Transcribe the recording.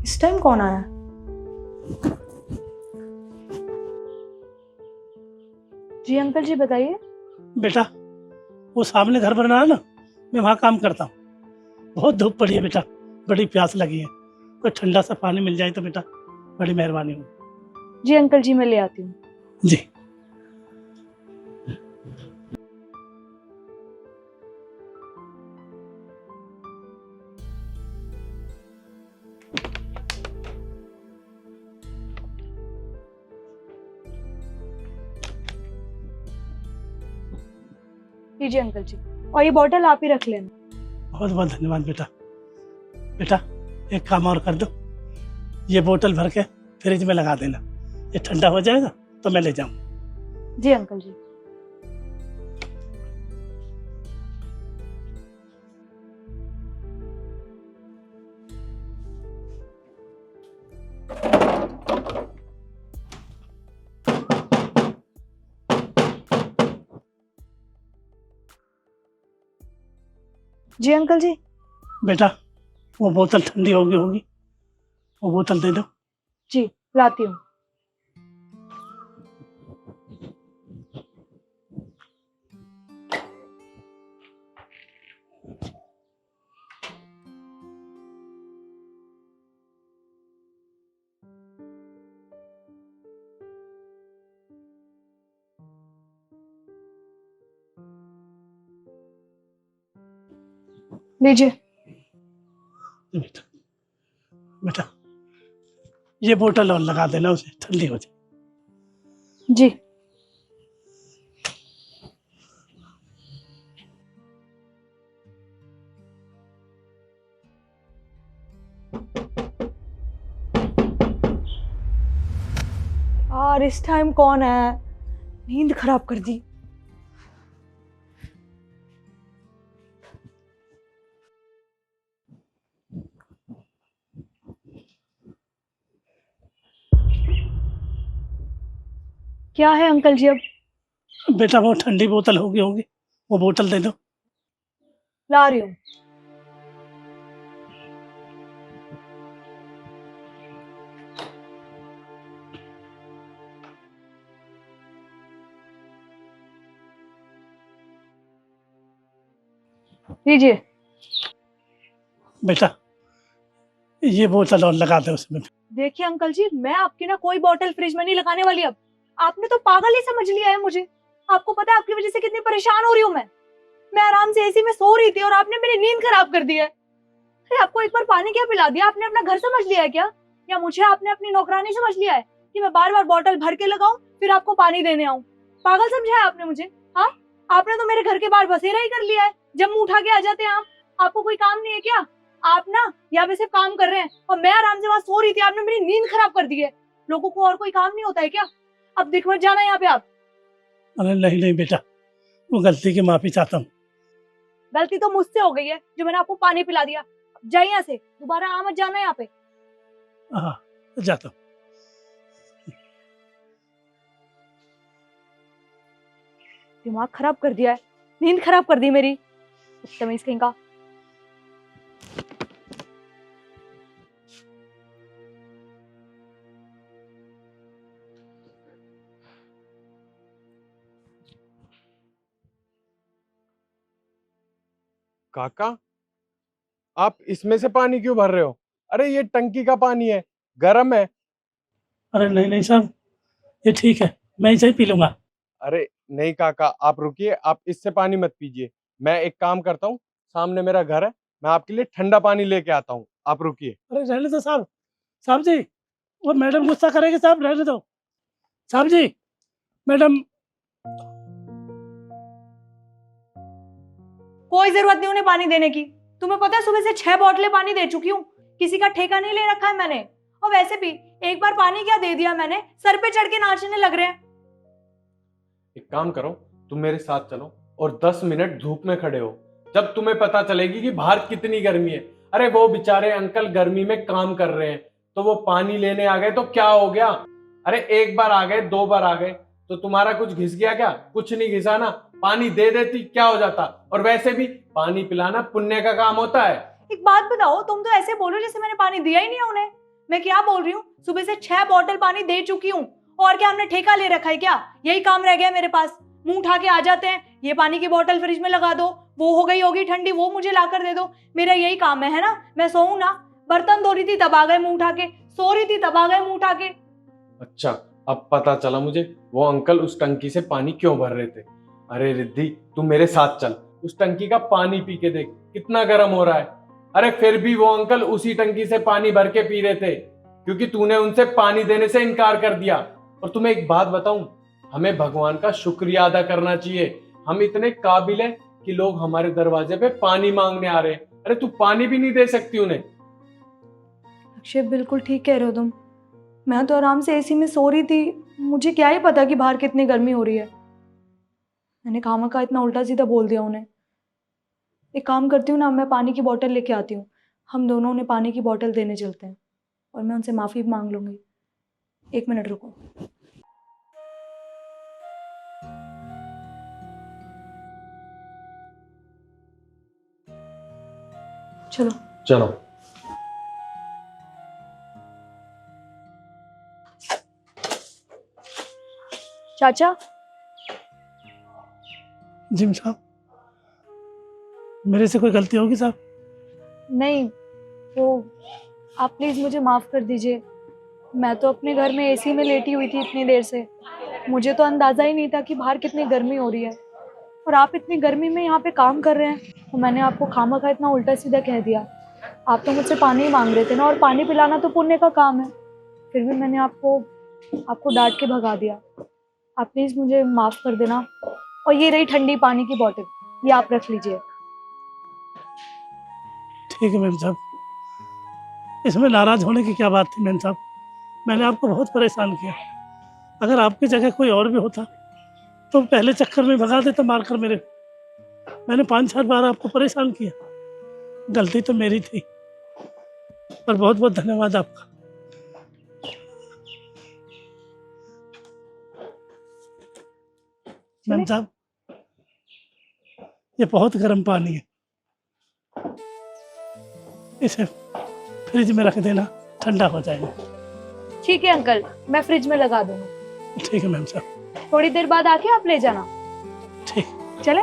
इस टाइम कौन आया? जी अंकल जी बताइए। बेटा, वो सामने घर बन रहा है ना, मैं वहाँ काम करता हूँ। बहुत धूप पड़ी है बेटा, बड़ी प्यास लगी है। कोई ठंडा सा पानी मिल जाए तो बेटा बड़ी मेहरबानी हो। जी अंकल जी मैं ले आती हूँ। जी। लीजिए अंकल जी, और ये बॉटल आप ही रख लेना। बहुत बहुत धन्यवाद बेटा। बेटा, एक काम और कर दो, ये बोतल भर के फ्रिज में लगा देना। ये ठंडा हो जाएगा तो मैं ले जाऊँ। जी अंकल जी। जी अंकल जी। बेटा, वो बोतल ठंडी होगी, वो बोतल दे दो। जी लाती हूँ। लीजिए। बेटा, बेटा, ये बोतल और लगा देना, उसे ठंडी हो जाए। जी। और इस टाइम कौन है? नींद खराब कर दी। क्या है अंकल जी अब? बेटा, वो ठंडी बोतल होगी, वो बोतल दे दो। ला रही हूँ। लीजिए। बेटा, ये बोतल और लगा दो उसमें। देखिए अंकल जी, मैं आपकी ना कोई बॉटल फ्रिज में नहीं लगाने वाली अब। आपने तो पागल ही समझ लिया है मुझे। आपको पता है आपकी वजह से कितनी परेशान हो रही हूँ मैं आराम से एसी में सो रही थी और आपने मेरी नींद खराब कर दी है। अरे आपको एक बार पानी क्या पिला दिया? आपने अपना घर समझ लिया है क्या? या मुझे आपने अपनी नौकरानी समझ लिया है कि मैं बार बार बॉटल भर के लगाऊं फिर आपको पानी देने आऊं? पागल समझा है आपने मुझे? हाँ, आपने तो मेरे घर के बाहर बसेरा ही कर लिया है। जब मुंह उठा के आ जाते हैं आप। आपको कोई काम नहीं है क्या? आप ना यहाँ पे सिर्फ काम कर रहे हैं और मैं आराम से वहां सो रही थी। आपने मेरी नींद खराब कर दी है। लोगों को और कोई काम नहीं होता है क्या? अब दिख मत जाना यहाँ पे आप। अरे नहीं नहीं बेटा, वो गलती की माफी चाहता हूँ। गलती तो मुझसे हो गई है जो मैंने आपको पानी पिला दिया। जाइए यहाँ से, दोबारा आ मत जाना यहाँ पे। हाँ, जाता हूँ। दिमाग खराब कर दिया है, नींद खराब कर दी मेरी। बदतमीज कहीं का। काका, आप इसमें से पानी क्यों भर रहे हो? अरे ये टंकी का पानी है, गर्म है। अरे नहीं नहीं साहब, ये ठीक है, मैं इसे ही पी लूंगा। अरे नहीं काका, आप रुकिए, आप इससे पानी मत पीजिए। मैं एक काम करता हूँ, सामने मेरा घर है, मैं आपके लिए ठंडा पानी लेके आता हूँ, आप रुकिए। अरे रहने दो साहब। साहब जी, वो मैडम गुस्सा करेगी साहब, रहने दो। साहब जी, मैडम। कोई जरूरत नहीं उन्हें पानी देने की। तुम्हें पता है सुबह से 6 बोतलें पानी दे चुकी हूँ। किसी का ठेका नहीं ले रखा है मैंने। और वैसे भी एक बार पानी क्या दे दिया मैंने, सर पे चढ़ के नाचने लग रहे हैं। एक काम करो, तुम मेरे साथ चलो और 10 मिनट धूप में खड़े हो, जब तुम्हें पता चलेगी कि बाहर कितनी गर्मी है। अरे वो बेचारे अंकल गर्मी में काम कर रहे हैं, तो वो पानी लेने आ गए तो क्या हो गया? अरे एक बार आ गए, 2 बार आ गए तो तुम्हारा कुछ घिस गया क्या? कुछ नहीं घिसा ना, पानी दे देती क्या हो जाता? और वैसे भी पानी पिलाना पुण्य का काम होता है। एक बात बताओ, तुम तो ऐसे बोलो जैसे मैंने पानी दिया ही नहीं है उन्हें। मैं क्या बोल रही हूँ, सुबह से 6 बॉटल पानी दे चुकी हूँ। और क्या हमने ठेका ले रखा है क्या? यही काम रह गया मेरे पास। मुंह उठा के आ जाते हैं, ये पानी की बोतल फ्रिज में लगा दो, वो हो गई होगी ठंडी, वो मुझे ला कर दे दो। मेरा यही काम है ना? मैं सोऊं ना? बर्तन धो रही थी तब आ गए मुंह उठा के, सो रही थी तब आ गए मुंह उठा के। अच्छा, अब पता चला मुझे वो अंकल उस टंकी से पानी क्यों भर रहे थे। अरे रिद्धि, तू मेरे साथ चल, उस टंकी का पानी पी के देख कितना गर्म हो रहा है। अरे फिर भी वो अंकल उसी टंकी से पानी भर के पी रहे थे क्योंकि तूने उनसे पानी देने से इनकार कर दिया। और तुम्हें एक बात बताऊं, हमें भगवान का शुक्रिया अदा करना चाहिए। हम इतने काबिल हैं कि लोग हमारे दरवाजे पे पानी मांगने आ रहे हैं। अरे तू पानी भी नहीं दे सकती उन्हें। अक्षय बिल्कुल ठीक कह रहे हो तुम। मैं तो आराम से एसी में सो रही थी, मुझे क्या ही पता कि बाहर कितनी गर्मी हो रही है। मैंने खामखा इतना उल्टा सीधा बोल दिया उन्हें। एक काम करती हूँ ना, मैं पानी की बोतल लेके आती हूँ, हम दोनों उन्हें पानी की बोतल देने चलते हैं और मैं उनसे माफ़ी मांग लूँगी। 1 मिनट रुको। चलो चलो। चाचा। जिम साहब, मेरे से कोई गलती होगी साहब? नहीं, वो आप प्लीज़ मुझे माफ़ कर दीजिए। मैं तो अपने घर में एसी में लेटी हुई थी इतनी देर से, मुझे तो अंदाज़ा ही नहीं था कि बाहर कितनी गर्मी हो रही है और आप इतनी गर्मी में यहाँ पे काम कर रहे हैं। तो मैंने आपको खामखा इतना उल्टा सीधा कह दिया। आप तो मुझसे पानी ही मांग रहे थे ना, और पानी पिलाना तो पुण्य का काम है, फिर भी मैंने आपको डांट के भगा दिया। आप प्लीज़ मुझे माफ़ कर देना। और ये रही ठंडी पानी की बोतल, ये आप रख लीजिए। ठीक है मैम साहब, इसमें नाराज होने की क्या बात थी मैम साहब? मैंने आपको बहुत परेशान किया। अगर आपकी जगह कोई और भी होता तो पहले चक्कर में भगा देता मारकर मेरे। मैंने 5-4 बार आपको परेशान किया, गलती तो मेरी थी, पर बहुत बहुत धन्यवाद आपका। मैम साहब, ये बहुत गर्म पानी है, इसे फ्रिज में रख देना, ठंडा हो जाएगा। ठीक है अंकल, मैं फ्रिज में लगा दूंगा। ठीक है मैम साहब। थोड़ी देर बाद आके आप ले जाना। ठीक। चले।